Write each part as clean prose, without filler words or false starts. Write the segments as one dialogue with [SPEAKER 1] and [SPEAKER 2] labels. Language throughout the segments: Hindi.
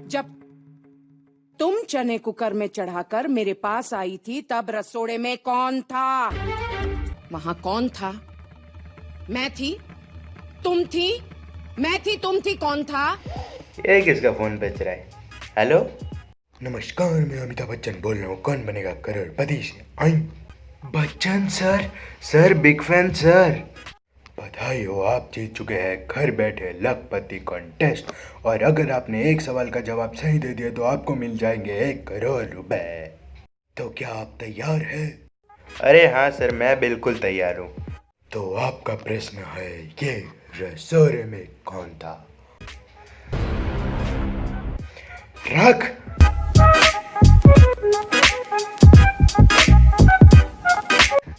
[SPEAKER 1] जब तुम चने कुकर में चढ़ाकर मेरे पास आई थी तब रसोड़े में कौन था? वहां कौन था? मैं थी, तुम थी, मैं थी, तुम थी, कौन था?
[SPEAKER 2] ये किसका फोन बज रहा है? हेलो,
[SPEAKER 3] नमस्कार, मैं अमिताभ बच्चन बोल रहा हूँ। कौन बनेगा करोड़पति से? आई Bachchan sir. Sir big fan sir. बधाई हो, आप जीत चुके हैं घर बैठे लखपति कॉन्टेस्ट। और अगर आपने एक सवाल का जवाब सही दे दिया तो आपको मिल जाएंगे 1 करोड़ रुपए। तो क्या आप तैयार हैं?
[SPEAKER 2] अरे हाँ सर, मैं बिल्कुल तैयार हूँ।
[SPEAKER 3] तो आपका प्रश्न है, ये रसोड़े में कौन था? Truck.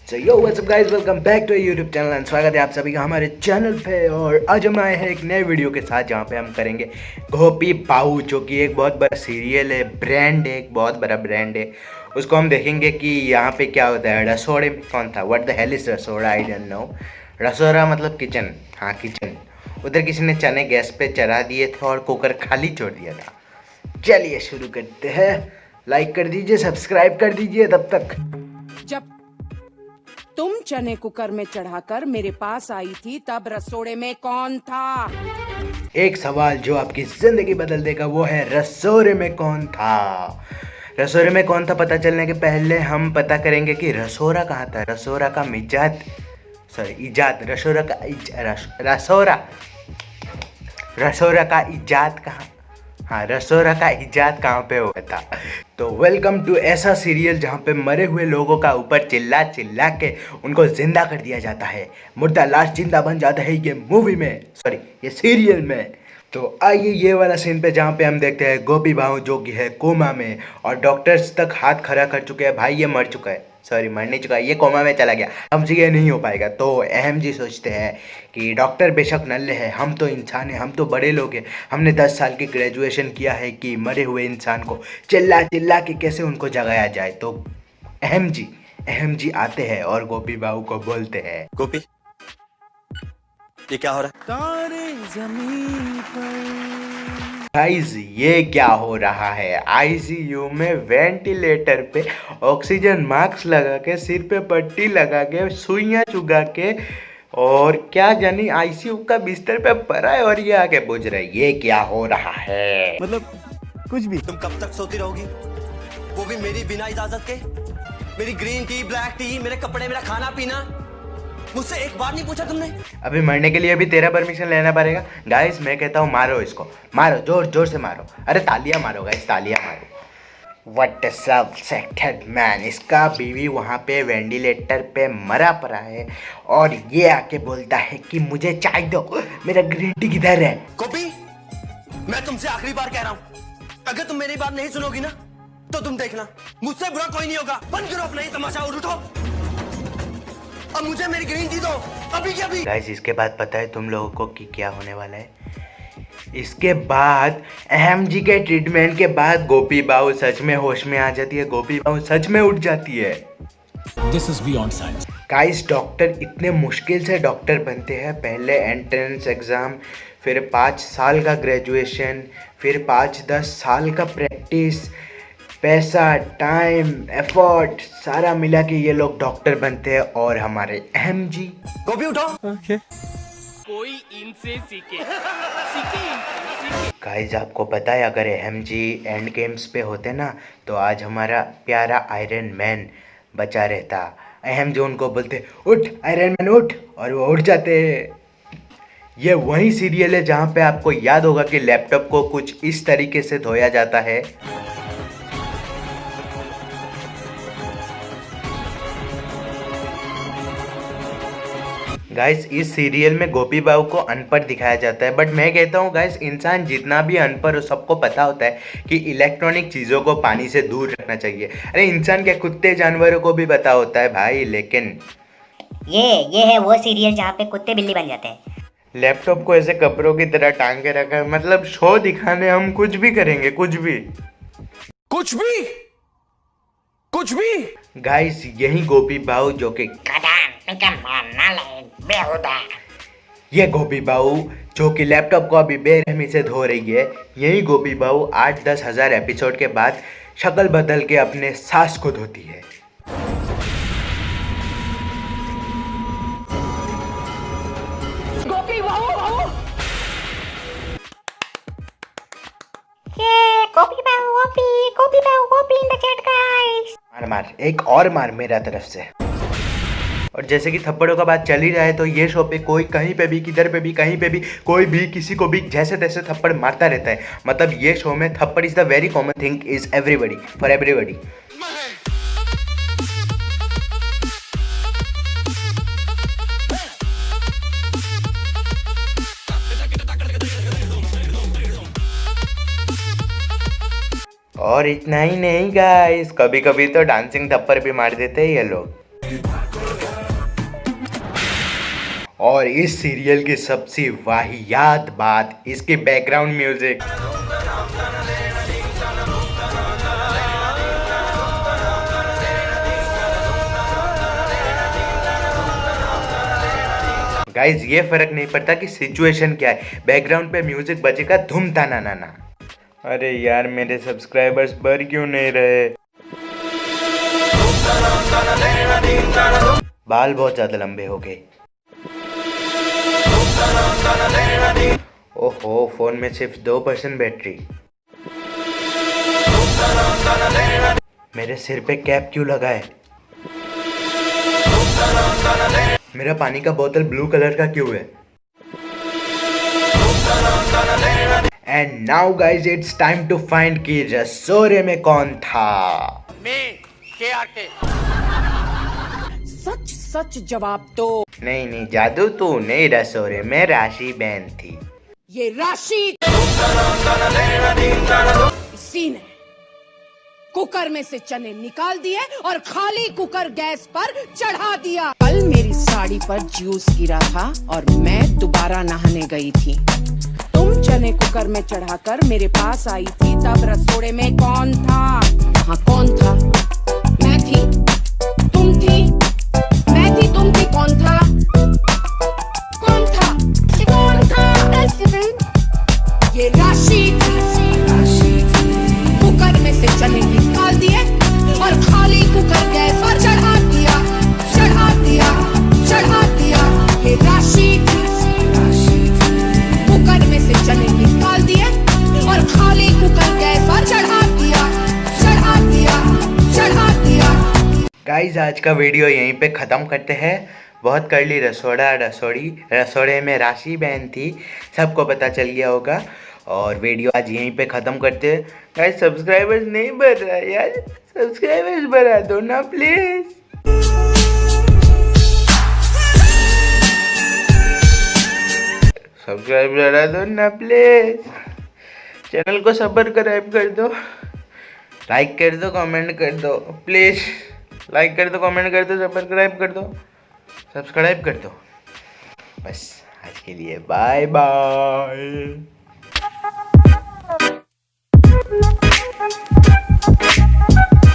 [SPEAKER 3] So yo, what's up guys, welcome back to our YouTube channel and स्वागत है आप सभी का हमारे चैनल पे। और आज हम आए हैं एक नए वीडियो के साथ जहाँ पे हम करेंगे गोपी बाहू, जो कि एक बहुत बड़ा सीरियल है, ब्रांड है, एक बहुत बड़ा ब्रांड है। उसको हम देखेंगे कि यहाँ पे क्या होता है। रसोड़े में कौन था? What the hell is Rasoda? I don't know. Rasoda मतलब किचन। हाँ किचन। उधर किसी ने चने गैस पे चढ़ा दिए थे और कुकर खाली छोड़ दिया था। चलिए शुरू करते हैं। लाइक कर दीजिए, सब्सक्राइब कर दीजिए तब तक।
[SPEAKER 1] जब तुम चने कुकर में चढ़ाकर मेरे पास आई थी तब रसोड़े में कौन था?
[SPEAKER 3] एक सवाल जो आपकी जिंदगी बदल देगा, वो है रसोड़े में कौन था। रसोड़े में कौन था पता चलने के पहले हम पता करेंगे कि रसोड़ा कहाँ था। रसोड़ा का इजाद, रसोड़ा का रसोड़ा का इजाद कहाँ? हाँ, रसोड़ा का इजाद कहाँ पे हुआ था? तो वेलकम टू ऐसा सीरियल जहाँ पे मरे हुए लोगों का ऊपर चिल्ला चिल्ला के उनको जिंदा कर दिया जाता है। मुर्दा लाश जिंदा बन जाता है ये मूवी में, सॉरी ये सीरियल में। तो आइए ये वाला सीन पे जहाँ पे हम देखते हैं गोपी बाहू जो कि है कोमा में, और डॉक्टर्स तक हाथ खड़ा कर चुके हैं। भाई ये मर चुका है, सॉरी मर नहीं चुका है, ये कोमा में चला गया, हमसे ये नहीं हो पाएगा। तो अहम जी सोचते हैं कि डॉक्टर बेशक नल्ले हैं, हम तो इंसान हैं, हम तो बड़े लोग हैं, हमने 10 साल की ग्रेजुएशन किया है कि मरे हुए इंसान को चिल्ला चिल्ला के कैसे उनको जगाया जाए। तो अहम जी आते हैं और गोपी बाहू को बोलते हैं,
[SPEAKER 4] गोपी ये क्या हो रहा है?
[SPEAKER 1] तारे ज़मीन पर।
[SPEAKER 3] गाइस ये क्या हो रहा है? आईसीयू में वेंटिलेटर पे ऑक्सीजन मास्क लगा के, सिर पे पट्टी लगा के, सुइयां चुगा के, और क्या जानी आईसीयू का बिस्तर पे पड़ा है और ये आके बुझ रहा है। ये क्या हो रहा है?
[SPEAKER 5] मतलब कुछ भी।
[SPEAKER 4] तुम कब तक सोती रहोगी, वो भी मेरी बिना इजाजत के? मेरी ग्रीन टी, ब्लैक टी, मेरे कपड़े, मेरा खाना पीना, मुझसे एक बार नहीं पूछा तुमने?
[SPEAKER 3] अभी मरने के लिए भी तेरा परमिशन लेना पड़ेगा। गाइस मैं कहता हूँ मारो इसको, मारो, जोर जोर से मारो। अरे तालियां मारो गाइस, तालियां मारो। व्हाट सेक्टेड मैन। इसका बीवी वहाँ पे वेंटिलेटर पे मरा पड़ा है और ये आके बोलता है कि मुझे चाय दो, मेरा ग्रीन टी किधर है?
[SPEAKER 4] गोपी मैं तुमसे आखिरी बार कह रहा हूँ, अगर तुम मेरी बात नहीं सुनोगी ना तो तुम देखना मुझसे बुरा कोई नहीं होगा। बंद करो अपना ये तमाशा और उठो। अब मुझे मेरी ग्रीन टी दो, अभी के अभी।
[SPEAKER 3] गाइस इसके बाद पता है तुम लोगों को कि क्या होने वाला है? इसके बाद अहम जी के ट्रीटमेंट के बाद गोपी बाहू सच में होश में आ जाती है, गोपी बाहू सच में उठ जाती है।
[SPEAKER 5] This is beyond science.
[SPEAKER 3] Guys doctor इतने मुश्किल से डॉक्टर बनते हैं। पहले एंट्रेंस एग्ज़ाम, फिर 5 साल का ग्रेजुएशन, फिर 5-10 साल का प्रैक्टिस, पैसा, टाइम, एफर्ट सारा मिला के ये लोग डॉक्टर बनते हैं। और हमारे अहम जी,
[SPEAKER 4] गोपी उठो।
[SPEAKER 5] Okay.
[SPEAKER 6] कोई इनसे सीखे।
[SPEAKER 3] गाइस आपको पता है अगर अहम जी एंड गेम्स पे होते ना तो आज हमारा प्यारा आयरन मैन बचा रहता। अहम जी उनको बोलते उठ आयरन मैन उठ, और वो उठ जाते। ये वही सीरियल है जहाँ पे आपको याद होगा कि लैपटॉप को कुछ इस तरीके से धोया जाता है। गाइस इस सीरियल में गोपी बाहू को अनपढ़ दिखाया जाता है, बट मैं कहता हूँ गाइस इंसान जितना भी अनपढ़ हो सबको पता होता है कि इलेक्ट्रॉनिक चीज़ों को पानी से दूर रखना चाहिए। अरे इंसान के कुत्ते जानवरों को भी पता होता है भाई, लेकिन
[SPEAKER 7] ये है वो सीरियल जहाँ पे कुत्ते बिल्ली बन जाते हैं।
[SPEAKER 3] लैपटॉप को ऐसे कपड़ों की तरह टांग के रखा है, मतलब शो दिखाने हम कुछ भी करेंगे, कुछ भी। गाइस यही गोपी बाहू जो कि ये गोपी बाहू जो कि लैपटॉप को अभी बेरहमी से धो रही है। यही गोपी बहू 8-10 हज़ार एपिसोड के बाद शक्ल बदल के अपने सास को धोती है।
[SPEAKER 1] गोपी बहू बहू
[SPEAKER 7] गोपी इन द चैट गाइस।
[SPEAKER 3] मार मार, एक और मार मेरा तरफ से। और जैसे कि थप्पड़ों का बात चल ही रहा है, तो ये शो पे कोई कहीं पे भी, किधर पे भी, कहीं पे भी, कोई भी किसी को भी जैसे तैसे थप्पड़ मारता रहता है। मतलब ये शो में थप्पड़ is the very common thing is everybody for everybody. और इतना ही नहीं गाइस, कभी कभी तो डांसिंग थप्पड़ भी मार देते हैं ये लोग। और इस सीरियल की सबसे वाहियात बात इसके बैकग्राउंड म्यूजिक। गाइस ये फर्क नहीं पड़ता कि सिचुएशन क्या है, बैकग्राउंड पे म्यूजिक बजेगा धूम ताना नाना। अरे यार मेरे सब्सक्राइबर्स बढ़ क्यों नहीं रहे? बाल बहुत ज्यादा लंबे हो गए। ओहो, फोन में सिर्फ 2% बैटरी। मेरे सिर पे कैप क्यों लगा है? मेरा पानी का बोतल ब्लू कलर का क्यों है? And now guys it's time to find कि रसोरे में कौन था।
[SPEAKER 1] सच सच जवाब दो।
[SPEAKER 3] नहीं जादू तू नहीं, रसोरे में राशि बहन थी।
[SPEAKER 1] ये राशि इसी ने कुकर में से चने निकाल दिए और खाली कुकर गैस पर चढ़ा दिया। कल मेरी साड़ी पर जूस गिरा था और मैं दोबारा नहाने गई थी। तुम चने कुकर में चढ़ाकर मेरे पास आई थी, तब रसोड़े में कौन था? वहाँ कौन था? मैं थी, तुम थी, मैं थी, तुम थी, कौन था? कौन था? कौन था? ये राशि कुकर में से चने निकाल दिए और खाली कुकर गैस पर चढ़ा दिया, चढ़ा दिया, चढ़ा दिया। ये राशि कुकर में से चने निकाल दिए और खाली कुकर गैस पर चढ़ा दिया, चढ़ा दिया, चढ़ा दिया।
[SPEAKER 3] गाइज आज का वीडियो यहीं पे ख़त्म करते हैं। बहुत कर ली रसोड़ा रसोड़ी, रसोड़े में राशि बहन थी, सबको पता चल गया होगा। और वीडियो आज यहीं पे ख़त्म करते हैं। गाइज सब्सक्राइबर्स नहीं बढ़ रहा है यार, सब्सक्राइबर्स बढ़ा दो ना प्लीज़। सब्सक्राइब बढ़ा दो ना प्लीज़। चैनल को सब्सक्राइब कर दो, लाइक कर दो, कमेंट कर दो प्लीज़। लाइक कर दो, कमेंट कर दो, सब्सक्राइब कर दो, सब्सक्राइब कर दो। बस आज के लिए बाय बाय।